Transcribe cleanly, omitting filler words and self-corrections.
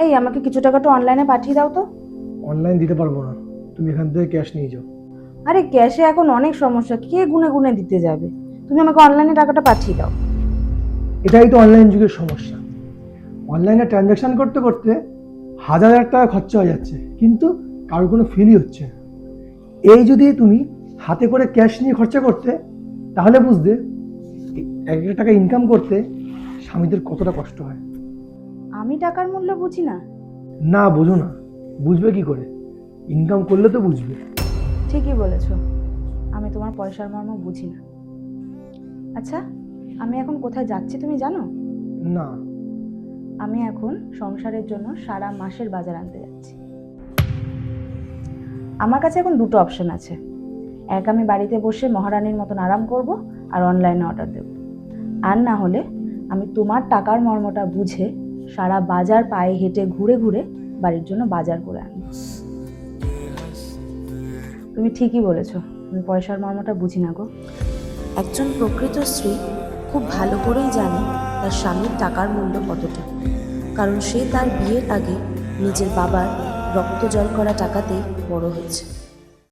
এই আমাকে কিছু টাকাটা অনলাইনে পাঠিয়ে দাও তো। অনলাইন দিতে পারবো না, তুমি এখান থেকে ক্যাশ নিয়ে যাও। আরে ক্যাশে এখন অনেক সমস্যা, কে গুনে গুনে দিতে যাবে? তুমি আমাকে অনলাইনে টাকাটা পাঠিয়ে দাও। এটাই তো অনলাইন যুগের সমস্যা। অনলাইনে ট্রানজ্যাকশন করতে করতে হাজার হাজার টাকা খরচা হয়ে যাচ্ছে, কিন্তু কারোর কোনো ফিলই হচ্ছে না। এই যদি তুমি হাতে করে ক্যাশ নিয়ে খরচা করতে, তাহলে বুঝতে এক একটা টাকা ইনকাম করতে স্বামীদের কতটা কষ্ট হয়। আমি টাকার মূল্য বুঝি না? না, বোঝো না, বুঝবে কি করে? ইনকাম করলে তো বুঝবে। ঠিকই বলেছো, আমি তোমার পয়সার মর্ম বুঝি না। আচ্ছা, আমি এখন কোথায় যাচ্ছি তুমি জানো? না। আমি এখন সংসারের জন্য সারা মাসের বাজার আনতে যাচ্ছি। আমার কাছে এখন দুটো অপশন আছে। এক, আমি বাড়িতে বসে মহারানীর মতন আরাম করব আর অনলাইনে অর্ডার দেব। আর না হলে আমি তোমার টাকার মর্মটা বুঝে সারা বাজার পায়ে হেঁটে ঘুরে ঘুরে বাড়ির জন্য বাজার করে আনবো। তুমি ঠিকই বলেছো, আমি পয়সার মর্মটা বুঝি না গো। একজন প্রকৃত স্ত্রী খুব ভালো করেই জানে তার স্বামীর টাকার মূল্য কতটা, কারণ সে তার বিয়ের আগে নিজের বাবার রক্ত জল করা টাকাতেই বড় হয়েছে।